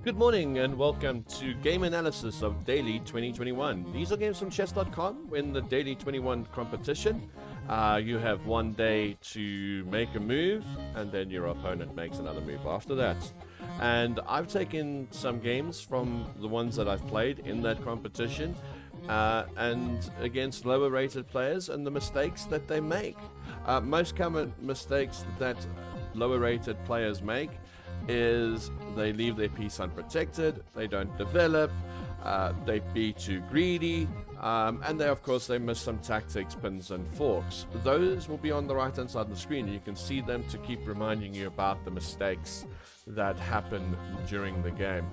Good morning and welcome to Game Analysis of Daily 2021. These are games from chess.com in the Daily 21 competition. You have 1 day to make a move and then your opponent makes another move after that. And I've taken some games from the ones that I've played in that competition and against lower rated players and the mistakes that they make. Most common mistakes that lower rated players make is they leave their piece unprotected, they don't develop, they be too greedy, and they miss some tactics, pins and forks. Those will be on the right hand side of the screen. You can see them to keep reminding you about the mistakes that happen during the game.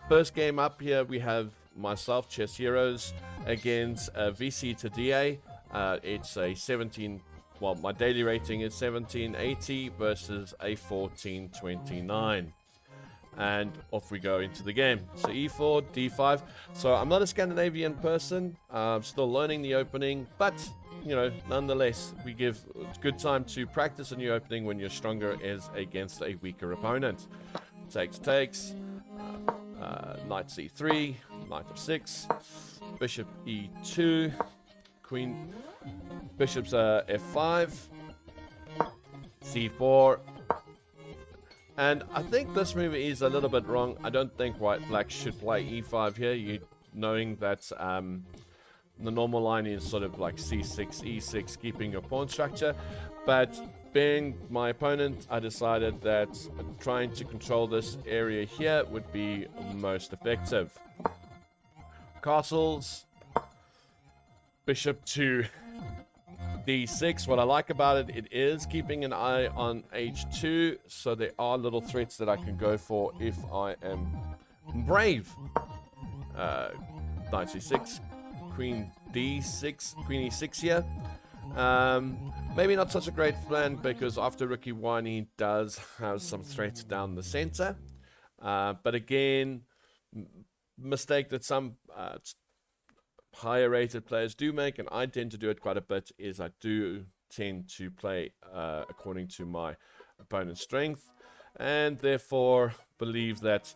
First game up here we have myself, Chess Heroes, against VC Tadie. It's a 17. Well, my daily rating is 1780 versus a 1429. And off we go into the game. So e4, d5. So I'm not a Scandinavian person. I'm still learning the opening. But, nonetheless, we give good time to practice a new opening when you're stronger as against a weaker opponent. Takes. Knight c3. Knight f6. Bishop e2. Queen... Bishop's f5, c4, and I think this move is a little bit wrong. I don't think black should play e5 here, knowing that the normal line is sort of like c6, e6, keeping your pawn structure. But being my opponent, I decided that trying to control this area here would be most effective. Castles, bishop to d6. What I like about it, it is keeping an eye on h2, so there are little threats that I can go for if I am brave. Knight c6, queen d6, queen e6 here. Maybe not such a great plan because after rook e1 he does have some threats down the center. But again, mistake that some higher rated players do make, and I tend to do it quite a bit, is I do tend to play according to my opponent's strength, and therefore believe that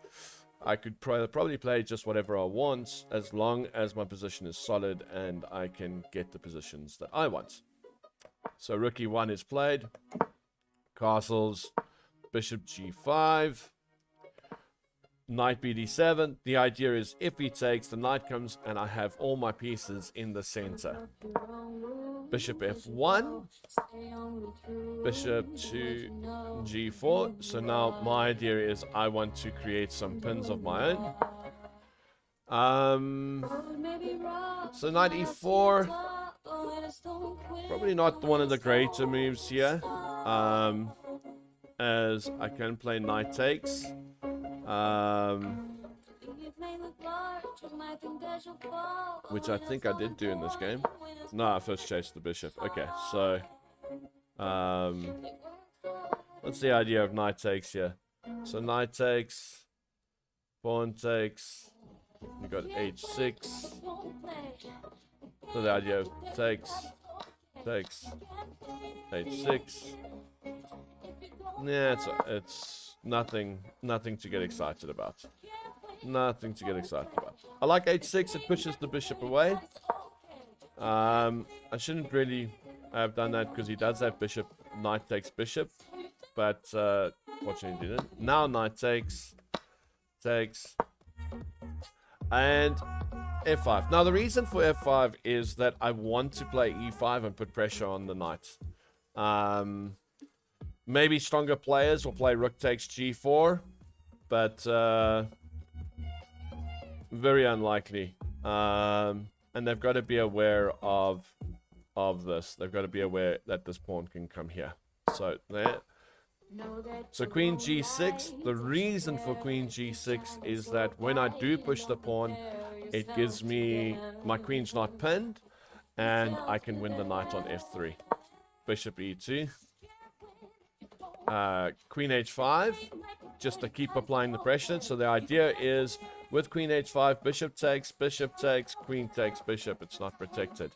I could probably play just whatever I want as long as my position is solid and I can get the positions that I want. So rook e1 is played, castles, bishop g5, knight bd7. The idea is if he takes, the knight comes and I have all my pieces in the center. Bishop f1, bishop to g4. So now my idea is I want to create some pins of my own. So knight e4, probably not one of the greater moves here, as I can play knight takes. Which I think I did do in this game. No, I first chased the bishop. Okay, so what's the idea of knight takes here? So knight takes, pawn takes, we got h6. So the idea of takes, h6. Yeah, it's nothing to get excited about. Nothing to get excited about. I like h6. It pushes the bishop away. I shouldn't really have done that because he does have bishop. Knight takes bishop, but fortunately he didn't. Now knight takes, and f5. Now the reason for f5 is that I want to play e5 and put pressure on the knight. Maybe stronger players will play rook takes g4, but very unlikely. And they've got to be aware of this. They've got to be aware that this pawn can come here. So there. So queen g6. The reason for queen g6 is that when I do push the pawn, it gives me my queen's not pinned, and I can win the knight on f3. Bishop e2. Queen h5, just to keep applying the pressure. So the idea is with queen h5, bishop takes, queen takes, bishop. It's not protected.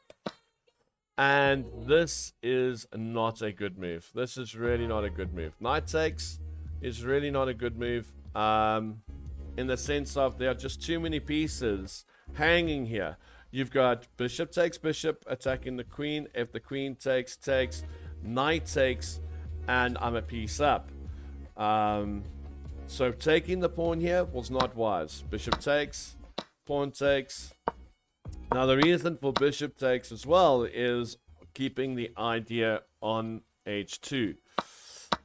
And this is not a good move. This is really not a good move. Knight takes is really not a good move. in the sense of there are just too many pieces hanging here. You've got bishop takes bishop attacking the queen. If the queen takes, knight takes, and I'm a piece up. So taking the pawn here was not wise. Bishop takes, pawn takes. Now the reason for bishop takes as well is keeping the idea on h2.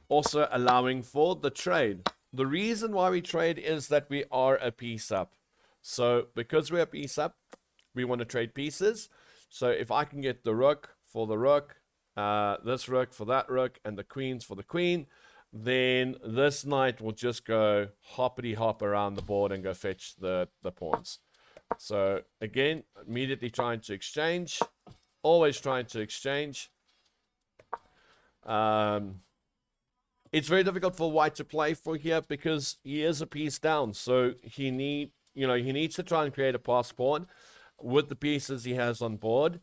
Also allowing for the trade. The reason why we trade is that we are a piece up. So because we're a piece up, we want to trade pieces. So if I can get the rook for the rook, this rook for that rook, and the queens for the queen, then this knight will just go hoppity hop around the board and go fetch the pawns. So again, immediately trying to exchange. Always trying to exchange. It's very difficult for white to play for here because he is a piece down. So he needs to try and create a pass pawn with the pieces he has on board.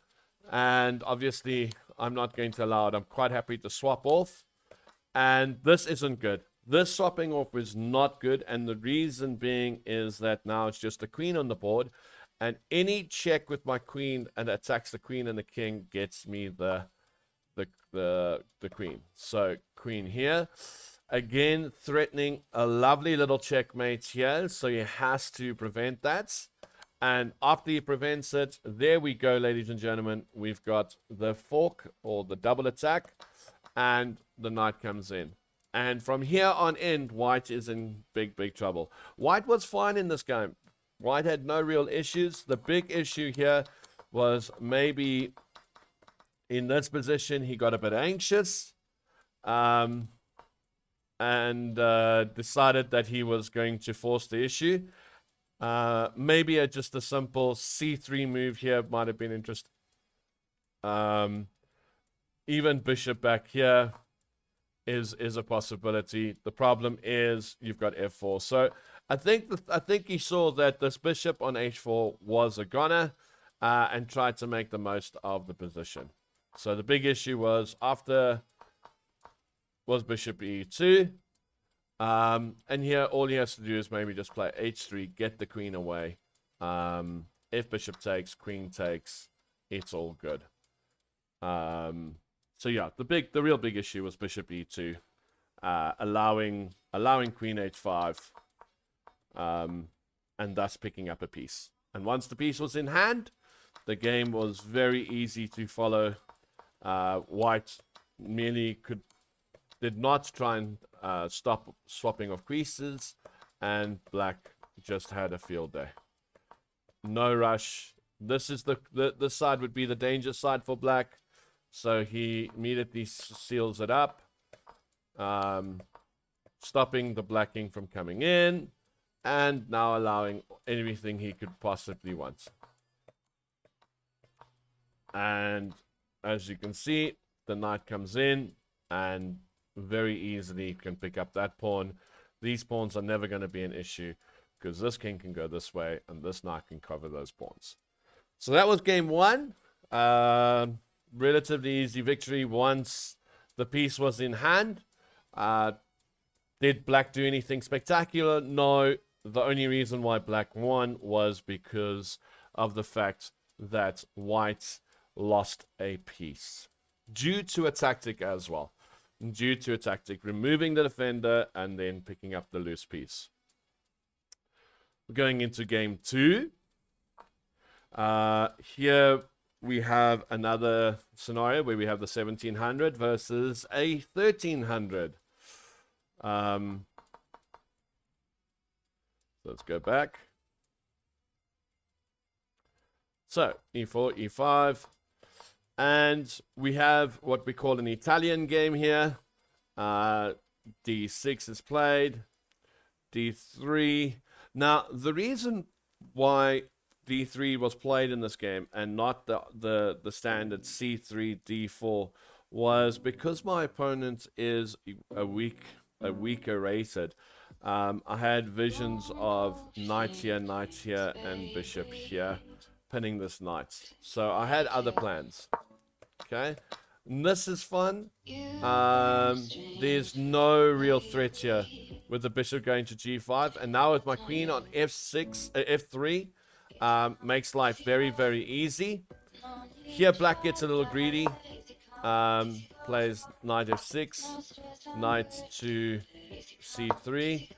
And obviously, I'm not going to allow it. I'm quite happy to swap off. And this isn't good. This swapping off is not good. And the reason being is that now it's just a queen on the board. And any check with my queen and attacks the queen and the king gets me the queen. So queen here. Again, threatening a lovely little checkmate here. So he has to prevent that. And after he prevents it, there we go, ladies and gentlemen. We've got the fork or the double attack. And the knight comes in. And from here on in, white is in big, big trouble. White was fine in this game. White had no real issues. The big issue here was maybe in this position, he got a bit anxious. And decided that he was going to force the issue. Maybe just a simple c3 move here might have been interesting. Even bishop back here is a possibility. The problem is you've got f4. So I think he saw that this bishop on h4 was a goner and tried to make the most of the position. So the big issue was bishop e2. And here all he has to do is maybe just play h3, get the queen away. If bishop takes, queen takes, it's all good. So yeah, the real big issue was bishop e2, allowing queen h5, and thus picking up a piece. And once the piece was in hand, the game was very easy to follow. White merely did not try and stop swapping of pieces, and black just had a field day. No rush. This is this side would be the danger side for black. So he immediately seals it up, stopping the black king from coming in, and now allowing everything he could possibly want. And as you can see, the knight comes in and very easily can pick up that pawn. These pawns are never going to be an issue because this king can go this way and this knight can cover those pawns. So that was game one. Relatively easy victory once the piece was in hand. Did black do anything spectacular? No. The only reason why black won was because of the fact that white lost a piece. Due to a tactic as well. Due to a tactic, removing the defender and then picking up the loose piece. Going into game two. Here we have another scenario where we have the 1700 versus a 1300. Let's go back. So e4, e5. And we have what we call an Italian game here. D6 is played. D3. Now, the reason why D3 was played in this game and not the standard C3, D4 was because my opponent is weaker rated. I had visions of knight here, and bishop here, pinning this knight. So I had other plans. Okay, and this is fun. There's no real threat here with the bishop going to g5. And now with my queen on f6, f3, makes life very, very easy. Here, black gets a little greedy. Plays knight f6, knight to c3,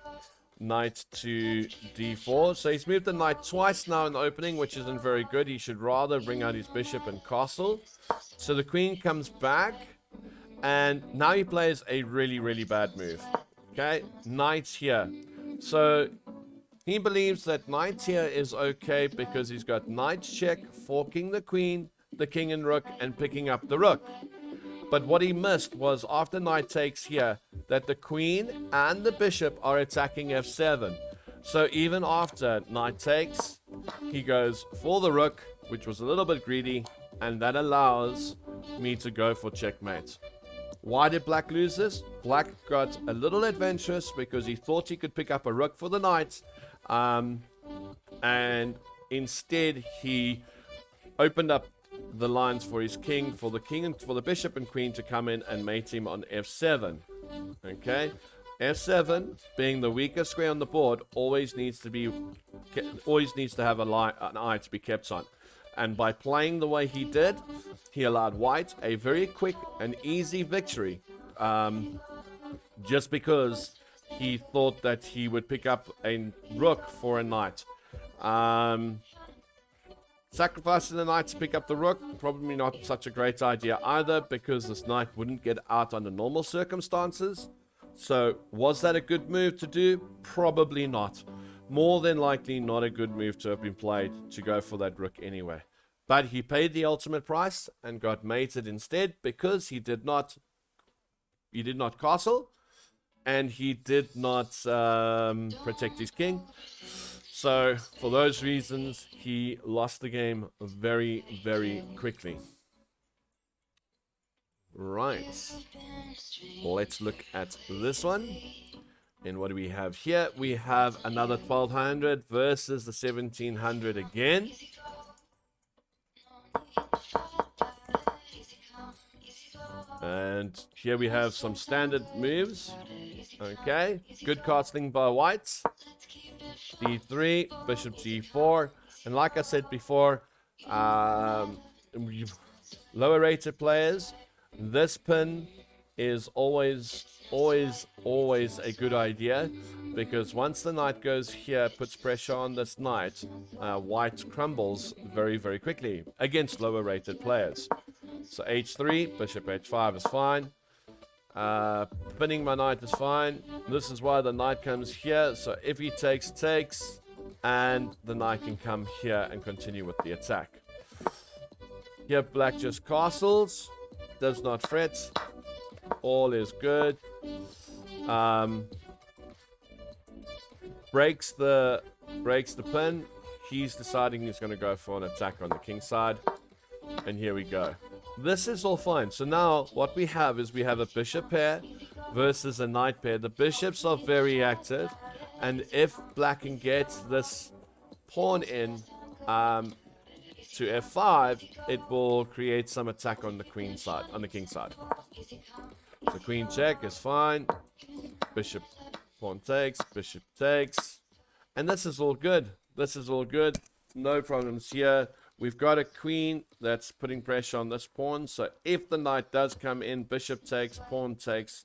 knight to d4. So he's moved the knight twice now in the opening, which isn't very good. He should rather bring out his bishop and castle. So the queen comes back, and now he plays a really, really bad move. Okay, knight here. So he believes that knight here is okay because he's got knight check, forking the queen, the king and rook, and picking up the rook. But what he missed was after knight takes here, that the queen and the bishop are attacking f7. So even after knight takes, he goes for the rook, which was a little bit greedy, and that allows me to go for checkmate. Why did black lose this? Black got a little adventurous because he thought he could pick up a rook for the knight, and instead he opened up the lines for his king, for the bishop and queen to come in and mate him on f7. Okay, f7 being the weaker square on the board always needs to have an eye to be kept on. And by playing the way he did, he allowed white a very quick and easy victory, just because he thought that he would pick up a rook for a knight. Sacrificing the knight to pick up the rook, probably not such a great idea either, because this knight wouldn't get out under normal circumstances. So, was that a good move to do? Probably not. More than likely not a good move to have been played to go for that rook anyway. But he paid the ultimate price and got mated instead because he did not castle, and he did not protect his king. So, for those reasons, he lost the game very, very quickly. Right. Let's look at this one. And what do we have here? We have another 1200 versus the 1700 again. And here we have some standard moves. Okay. Good castling by whites. d3, bishop g4, and like I said before, lower rated players, this pin is always a good idea, because once the knight goes here, puts pressure on this knight, white crumbles very, very quickly against lower rated players. So h3, bishop h5 is fine. Pinning my knight is fine. This is why the knight comes here. So if he takes, and the knight can come here and continue with the attack. Here black just castles, does not fret. All is good. Breaks the pin. He's deciding he's going to go for an attack on the king side. And here we go. This is all fine. So now what we have is we have a bishop pair versus a knight pair. The bishops are very active, and if black can get this pawn in to f5, it will create some attack on the queen side, on the king side. So queen check is fine. Bishop pawn takes, bishop takes, and this is all good. This is all good. No problems here. We've got a queen that's putting pressure on this pawn. So if the knight does come in, bishop takes, pawn takes,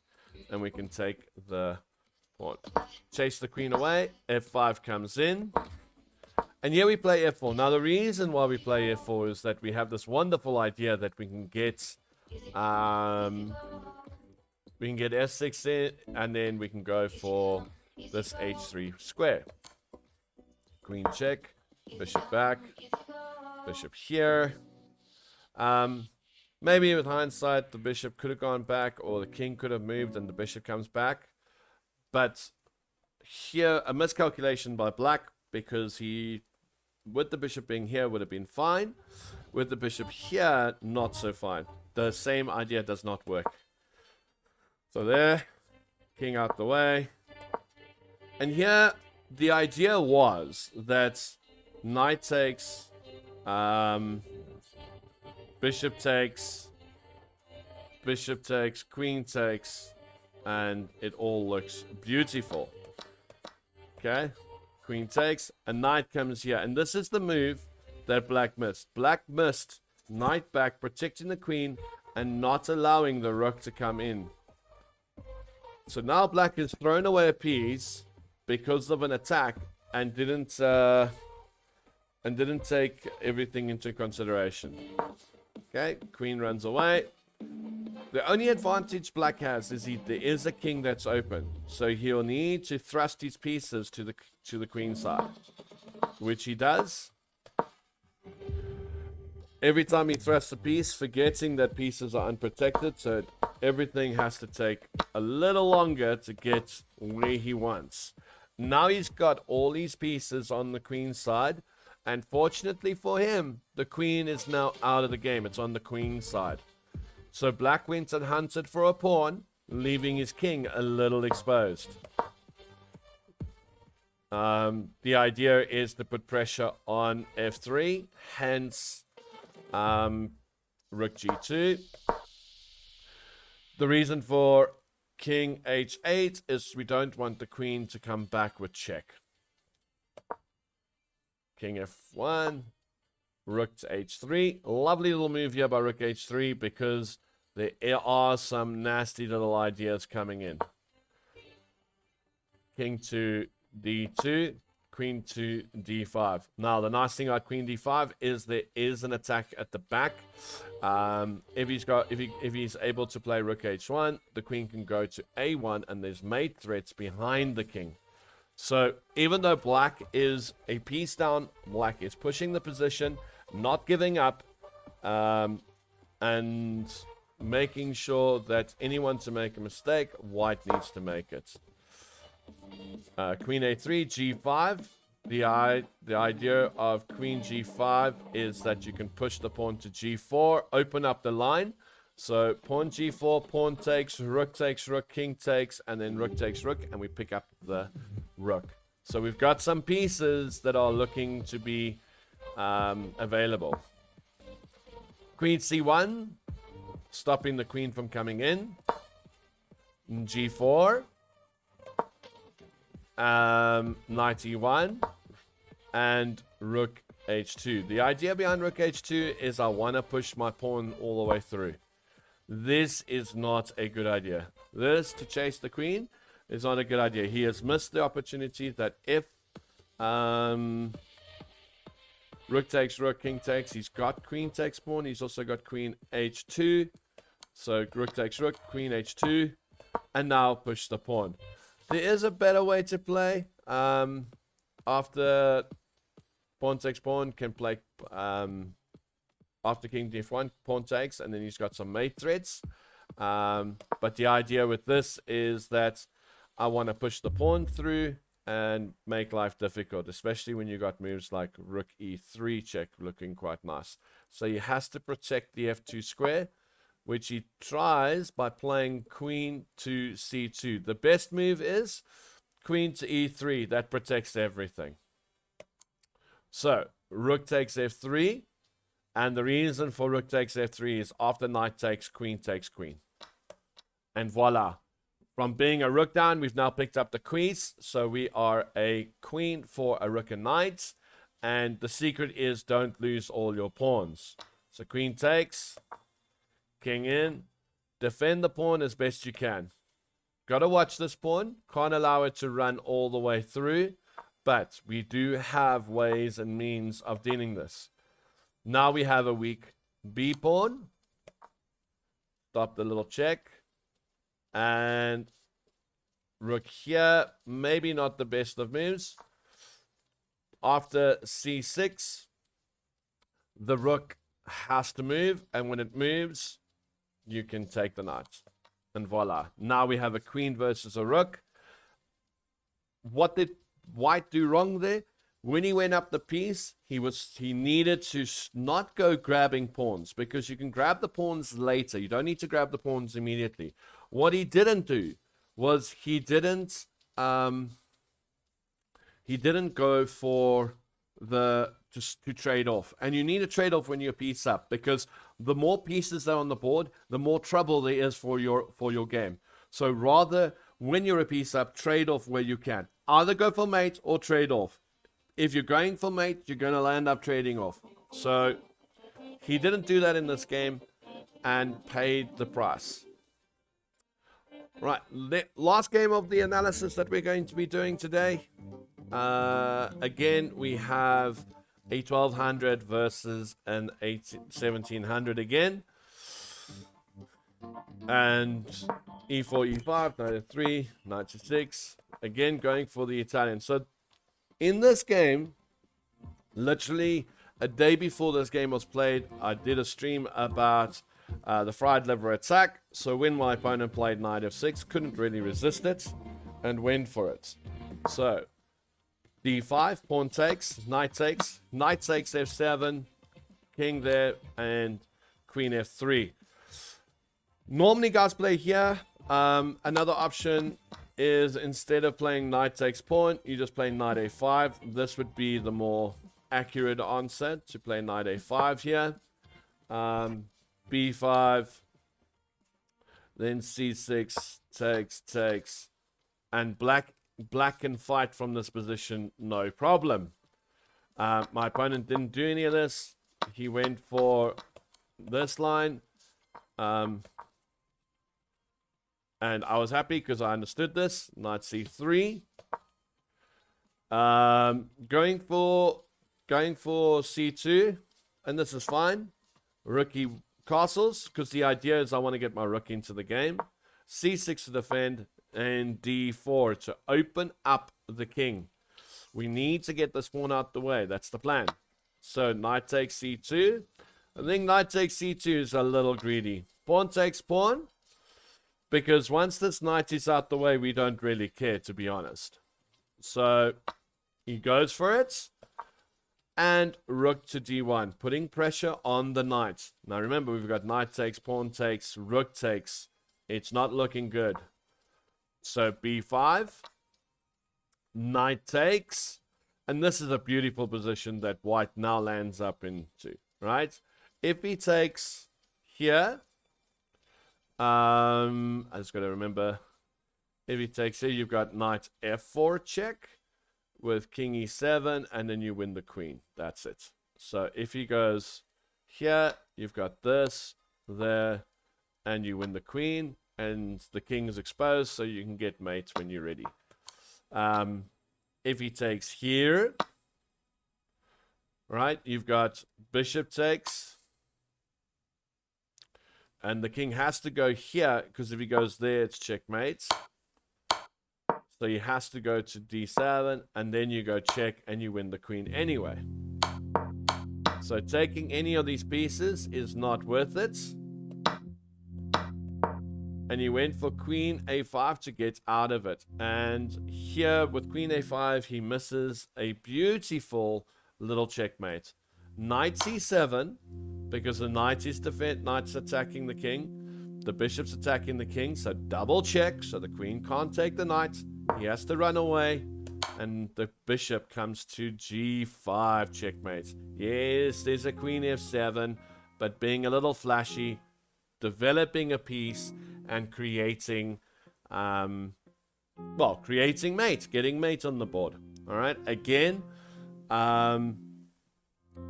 and we can take the pawn. Chase the queen away. f5 comes in. And here we play f4. Now the reason why we play f4 is that we have this wonderful idea that we can get f6 in, and then we can go for this h3 square. Queen check, bishop back. Bishop here. Maybe with hindsight, the bishop could have gone back, or the king could have moved and the bishop comes back. But here, a miscalculation by black, because he, with the bishop being here, would have been fine. With the bishop here, not so fine. The same idea does not work. So there, king out the way. And here, the idea was that knight takes, bishop takes, queen takes, and it all looks beautiful. Okay, queen takes, a knight comes here, and this is the move that black missed. Black missed knight back, protecting the queen and not allowing the rook to come in. So now black has thrown away a piece because of an attack and didn't take everything into consideration. Okay, queen runs away. The only advantage black has is there is a king that's open, so he'll need to thrust his pieces to the queen side, which he does. Every time he thrusts a piece, forgetting that pieces are unprotected, so everything has to take a little longer to get where he wants. Now he's got all these pieces on the queen side, and fortunately for him, the queen is now out of the game. It's on the queen side. So black went and hunted for a pawn, leaving his king a little exposed. The idea is to put pressure on f3, hence rook g2. The reason for king h8 is we don't want the queen to come back with check. King f1, rook to h3. Lovely little move here by rook h3 because there are some nasty little ideas coming in. King to d2, queen to d5. Now, the nice thing about queen d5 is there is an attack at the back. If he's able to play rook h1, the queen can go to a1, and there's mate threats behind the king. So even though black is a piece down, black is pushing the position, not giving up, and making sure that anyone to make a mistake, white needs to make it. Queen a3, g5. The idea of queen g5 is that you can push the pawn to g4, open up the line. So pawn g4, pawn takes, rook, king takes, and then rook takes rook, and we pick up the rook. So we've got some pieces that are looking to be available. Queen c1, stopping the queen from coming in. g4, knight e1, and rook h2. The idea behind rook h2 is I want to push my pawn all the way through. This is not a good idea. This, to chase the queen, is not a good idea. He has missed the opportunity that if rook takes rook, king takes, he's got queen takes pawn. He's also got queen h2. So rook takes rook, queen h2, and now push the pawn. There is a better way to play. After pawn takes pawn, can play after king d1, pawn takes, and then he's got some mate threats. But the idea with this is that I want to push the pawn through and make life difficult, especially when you got moves like rook e3 check looking quite nice. So he has to protect the f2 square, which he tries by playing queen to c2. The best move is queen to e3. That protects everything. So rook takes f3. And the reason for rook takes f3 is after knight takes queen, and voila. From being a rook down, we've now picked up the queens. So we are a queen for a rook and knight. And the secret is don't lose all your pawns. So queen takes, king in, defend the pawn as best you can. Got to watch this pawn. Can't allow it to run all the way through. But we do have ways and means of dealing this. Now we have a weak b pawn. Stop the little check. And rook here, maybe not the best of moves. After c6, the rook has to move. And when it moves, you can take the knight. And voila. Now we have a queen versus a rook. What did white do wrong there? When he went up the piece, he needed to not go grabbing pawns, because you can grab the pawns later. You don't need to grab the pawns immediately. What he didn't do was he didn't go for just to trade off. And you need a trade off when you're piece up, because the more pieces that are on the board, the more trouble there is for your game. So rather, when you're a piece up, trade off where you can. Either go for mate or trade off. If you're going for mate, you're going to end up trading off. So he didn't do that in this game and paid the price. Right, last game of the analysis that we're going to be doing today. Again, we have a 1200 versus an 1700 again. And e4, e5, knight f3, knight c6. Again, going for the Italian. So in this game, literally a day before this game was played, I did a stream about the fried liver attack. So when my opponent played knight f6, couldn't really resist it and went for it. So d5, pawn takes, knight takes f7, king there, and queen f3. Normally guys play here. Another option is instead of playing knight takes pawn, you just play knight a5. This would be the more accurate answer, to play knight a5 here. b5, then c6, takes, and black can fight from this position, no problem. My opponent didn't do any of this. He went for this line. And I was happy because I understood this. Knight c3. Going for c2, and this is fine. Rookie castles, because the idea is I want to get my rook into the game. c6 to defend, and d4 to open up the king. We need to get this pawn out the way. That's the plan. So knight takes c2. I think knight takes c2 is a little greedy. Pawn takes pawn. Because once this knight is out the way, we don't really care, to be honest. So he goes for it. And rook to d1, putting pressure on the knight. Now remember, we've got knight takes, pawn takes, rook takes. It's not looking good. So b5, knight takes. And this is a beautiful position that white now lands up into, right? If he takes here, I just got to remember, if he takes here, you've got knight f4 check with king e7, and then you win the queen. That's it. So if he goes here, you've got this, there, and you win the queen, and the king is exposed, so you can get mate when you're ready. If he takes here, right, you've got bishop takes. And the king has to go here, because if he goes there, it's checkmate. So he has to go to d7, and then you go check, and you win the queen anyway. So taking any of these pieces is not worth it. And he went for queen a5 to get out of it. And here, with queen a5, he misses a beautiful little checkmate. Knight c7. Because the knight is knight's attacking the king. The bishop's attacking the king. So double check. So the queen can't take the knight. He has to run away. And the bishop comes to g5 checkmate. Yes, there's a queen f7. But being a little flashy. Developing a piece. And creating... creating mate. Getting mate on the board. Alright, again...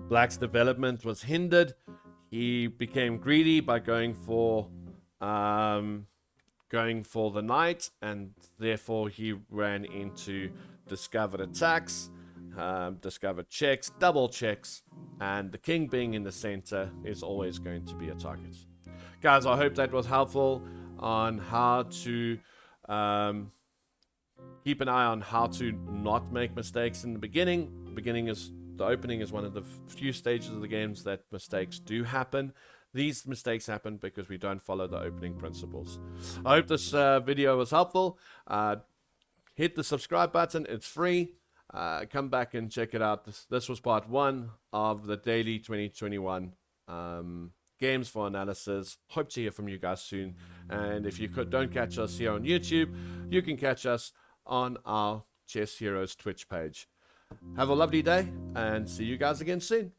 Black's development was hindered. He became greedy by going for the knight, and therefore he ran into discovered attacks, discovered checks, double checks, and the king being in the center is always going to be a target. Guys, I hope that was helpful on how to keep an eye on how to not make mistakes in the beginning. The opening is one of the few stages of the games that mistakes do happen. These mistakes happen because we don't follow the opening principles. I hope this video was helpful. Hit the subscribe button. It's free. Come back and check it out. This was part 1 of the daily 2021 games for analysis. Hope to hear from you guys soon. And if you don't catch us here on YouTube, you can catch us on our Chess Heroes Twitch page. Have a lovely day, and see you guys again soon.